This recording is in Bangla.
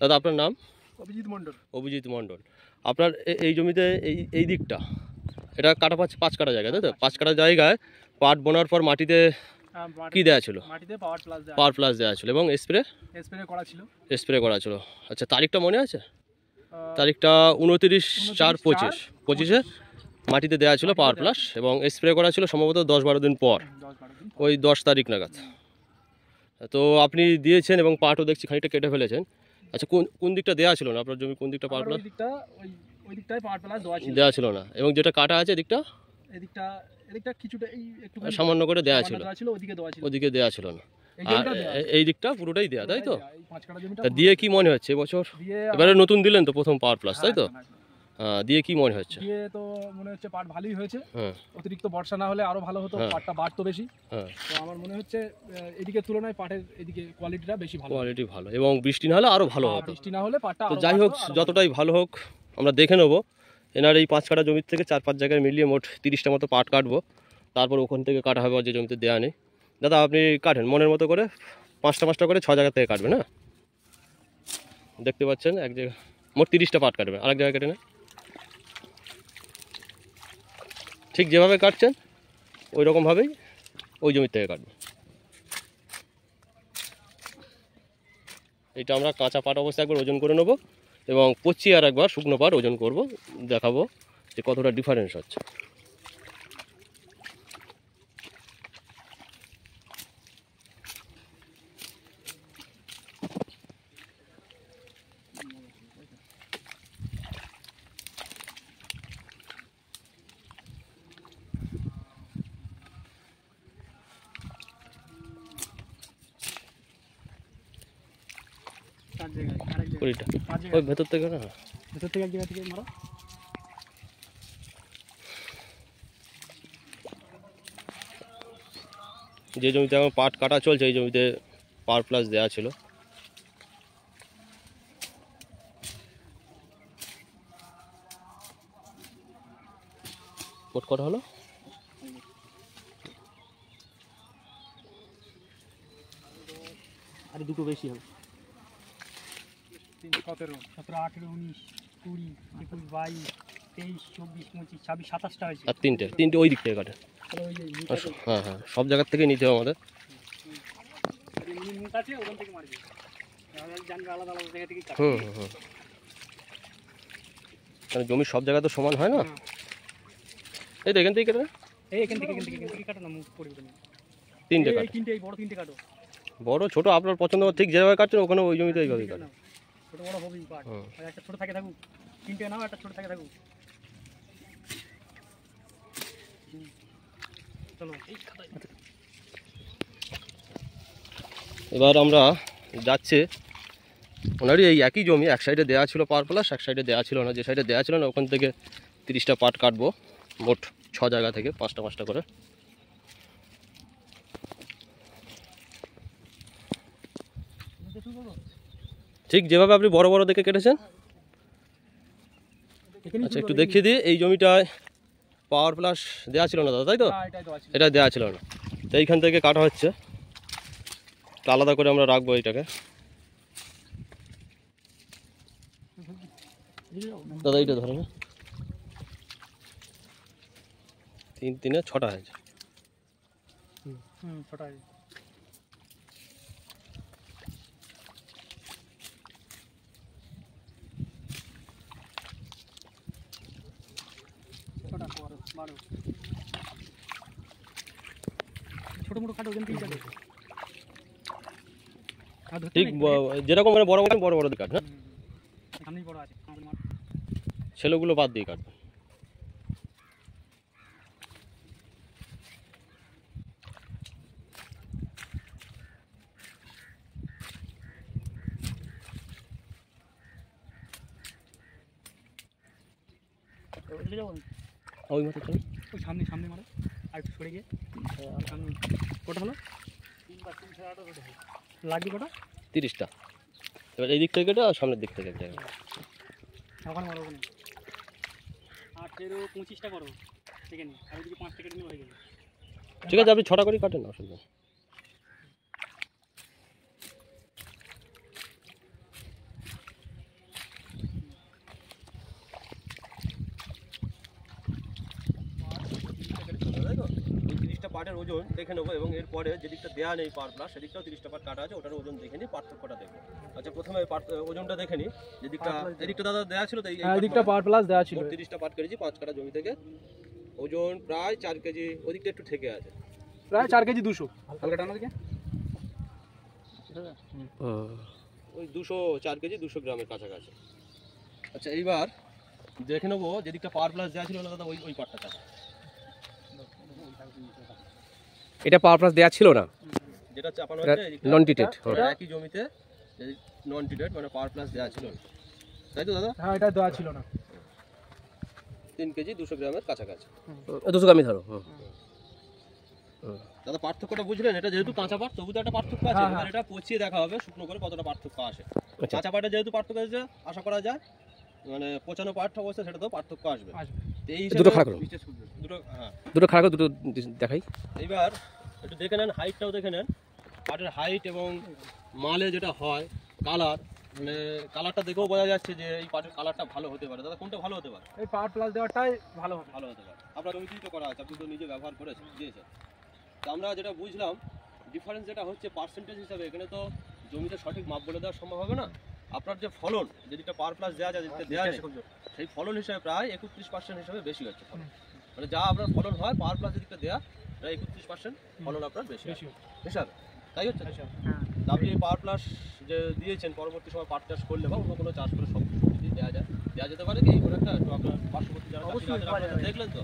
দাদা আপনার নাম? অভিজিৎ মণ্ডল। অভিজিৎ মণ্ডল। আপনার এই জমিতে এই দিকটা এটা কাটা 5 কাটা জায়গা, তাই তো? 5 কাটা জায়গায় পাট বোনার পর মাটিতে কি দেওয়া ছিল? মাটিতে পাওয়ার প্লাস দেওয়া ছিল এবং স্প্রে করা ছিল। আচ্ছা, তারিখটা মনে আছে? তারিখটা 29/4/25 মাটিতে দেওয়া ছিল পাওয়ার প্লাস এবং স্প্রে করা ছিল সম্ভবত 10-12 দিন পর, ওই 10 তারিখ নাগাদ। তো আপনি দিয়েছেন এবং পাটও দেখছি খানিকটা কেটে ফেলেছেন। আচ্ছা, কোন দিকটা দেওয়া ছিল না আপনার জমি? কোন দিকটা পাওয়ার প্লাস দেওয়া ছিল না এবং যেটা কাটা আছে এদিকটা কিছুটা একটু সামান্য করে দেওয়া ছিল, ওদিকে দেওয়া ছিল না। আর এই দিকটা পুরোটাই দেওয়া, তাই তো? দিয়ে কি মনে হচ্ছে এবছর? এবারে নতুন দিলেন তো প্রথম পাওয়ার প্লাস, তাই তো? দিয়ে কি মনে হচ্ছে? দিয়ে তো মনে হচ্ছে পাট ভালোই হয়েছে। অতিরিক্ত বর্ষা না হলে আরো ভালো হতো, পাটটা বাড়তো বেশি। তো আমার মনে হচ্ছে এদিকের তুলনায় পাটের এদিকে কোয়ালিটিটা বেশি ভালো, কোয়ালিটি ভালো এবং বৃষ্টি না হলে আরো ভালো হতো। বৃষ্টি না হলে পাটটা তো যাই হোক, যতটাই ভালো হোক আমরা দেখে নেবো। এনার এই 5 কাটা জমির থেকে 4-5 জায়গায় মিলিয়ে মোট 30টা মতো পাট কাটবো, তারপর ওখান থেকে কাটা হবে যে জমিতে দেওয়া নেই। দাদা আপনি কাটেন মনের মতো করে, 5টা করে 6 জায়গা থেকে কাটবেন। হ্যাঁ, দেখতে পাচ্ছেন এক জায়গায় মোট 30টা পাট কাটবে, আরেক জায়গায় কেটে না। ঠিক যেভাবে কাটছেন ওই রকমভাবেই ওই জমির থেকে কাটবে। এটা আমরা কাঁচা পাট অবস্থায় একবার ওজন করে নেবো এবং পচি আর একবার শুকনো পাট ওজন করব, দেখাবো যে কতটা ডিফারেন্স হচ্ছে। ওই ভেতর থেকে না, ভেতর থেকে এক জায়গা থেকে মারো। যে জমিতে আমার পাট কাটা চলছে এই জমিতে পাওয়ার প্লাস দেওয়া ছিল। মোট কটা হলো? আর দুটো বেশি হবে। 17, 18, 19, 20, 21, 22, 23, 24, 25, 26, 27টা হয়েছে। আর তিনটে ওই দিক থেকে কাটে। হ্যাঁ, সব জায়গার থেকে নিতে হবে আমাদের। কারণ জমির সব জায়গা তো সমান হয় না। এই এখান থেকে কেটে, এখান থেকে কাটো না, মুখ পড়বে না। তিনটে বড় তিনটে কাটো। বড় ছোট আপনার পছন্দ, ঠিক যেভাবে কাটছেন ওখানে ওই জমিতে এইভাবেই কাটো। ছোট বড় হবেই পাট, আর একটা ছোট থাকে থাকুক। তিনটে নাও, একটা ছোট থাকে থাকুক। চলো এবার আমরা যাচ্ছে ওনারই এই একই জমি, এক সাইডে দেওয়া ছিল পাওয়ার প্লাস, এক সাইডে দেওয়া ছিল না। যে সাইডে দেওয়া ছিল না ওখান থেকে 30টা পাট কাটবো, মোট 6 জায়গা থেকে 5টা করে। ঠিক যেভাবে আপনি বড় বড় দেখে কেটেছেন। আচ্ছা, একটু দেখিয়ে দিই। এই জমিটায় পাওয়ার প্লাস দেওয়া ছিল না দাদা, তাই তো? এটা দেওয়া ছিল না, তো এইখান থেকে কাটা হচ্ছে। আলাদা করে আমরা রাখবো এইটাকে। দাদা এইটা ধরে না, 3 6টা হয়েছে। 6টা হয়েছে। ছোট মোটো কাটো, ঠিক যেরকম মানে বড় বড় দিয়ে কাট। হ্যাঁ, সামনেই বড় আছে, ছেলেগুলো বাদ দিয়ে কাটবে। ওই মাথা চলো, ওই সামনে মারো, আর একটু সরে গিয়ে সামনে। কটা হলো? 3 বা 3 6 8 লাগবে কটা? 30টা। এবার এই দিক থেকে কেটে আর সামনের দিক থেকে এক জায়গায় ওখানে মারো, ওখানে 8 25টা করো সেখানে, আর ওইদিকে 5টা কেটে নিয়ে হয়ে যাবে। ঠিক আছে, আপনি 6টা করে কাটেন, অসুবিধা নেই। পাটের ওজন দেখে নেবো এবং এরপরে যেদিকটা দেওয়া নেই পার প্লাস সেদিকটাও 30টা পাট কাটা আছে, ওটার ওজন দেখে নিই, পার্থক্যটা দেখবো। আচ্ছা প্রথমে ওজনটা দেখে নিই, যেদিকটা এদিকটা দাদা দেওয়া ছিল, এদিকটা পার প্লাস দেওয়া ছিল। 30টা পাট কেটেছি 5 কাটা জমি থেকে, ওজন প্রায় 4 কেজি, ওদিকটা একটু ঠেকে আছে, প্রায় 4 কেজি 200। হালকা টানা দিকে ওই 4 কেজি 200 গ্রামের কাছাকাছি। আচ্ছা এইবার দেখে নেবো যেদিকটা পাওয়ার প্লাস দেওয়া ছিল না দাদা, ওই পাটটা চাপা, এটা পাওয়ার প্লাস দেওয়া ছিল না, যেটা চাপানো হচ্ছে নন ট্রিটেড, একই জমিতে নন ট্রিটেড মানে পাওয়ার প্লাস দেওয়া ছিল না, তাই তো দাদা? হ্যাঁ এটা দেওয়া ছিল না। 3 কেজি 200 গ্রামের কাছাকাছি, 200 গ্রামই ধরো। দাদা পার্থক্যটা বুঝলেন? এটা যেহেতু কাঁচা পাট তবু তো একটা পার্থক্য আছে, এবার এটা পচিয়ে দেখা হবে শুকনো করে কতটা পার্থক্য আসে। কাঁচা পাটে যেহেতু পার্থক্য আছে আশা করা যায় মানে পচানো পাট অবস্থা সেটা তো পার্থক্য আসবে। এই দুটো খাড়া করো, দুটো খাড়া করো, দুটো দেখাই। এইবার একটু দেখে নেন, হাইটটাও দেখে নেন, পাটের হাইট এবং মালে যেটা হয় কালার, মানে কালারটা দেখেও বোঝা যাচ্ছে যে এই পাটের কালারটা ভালো হতে পারে। দাদা কোনটা ভালো হতে পারে? এই পাওয়ার প্লাস দেওয়াটাই ভালো হতে পারে। আপনার জমিতেই তো করা আছে, আপনি তো নিজে ব্যবহার করেছেন, দিয়েছেন। তো আমরা যেটা বুঝলাম ডিফারেন্স যেটা হচ্ছে পার্সেন্টেজ হিসাবে, এখানে তো জমিতে সঠিক মাপ বলে দেওয়া সম্ভব হবে না। আপনার যে ফলন, যেটা পাওয়ার প্লাস দেওয়া যায়, যেটা দেওয়া সেই ফলন হিসাবে প্রায় 31% হিসাবে বেশি হচ্ছে ফলন, মানে যা আপনার ফলন হয় পাওয়ার প্লাস যেদিকটা দেওয়া প্রায় 31% ফলন আপনার বেশি হিসাবে, তাই হচ্ছে। আপনি পাওয়ার প্লাস যে দিয়েছেন পরবর্তী সময় পাট চাষ করলে বা অন্য কোনো চাষ করে সব যদি দেওয়া যেতে পারে কি এই করে একটা আপনার পার্শ্ববর্তী যারা দেখলেন তো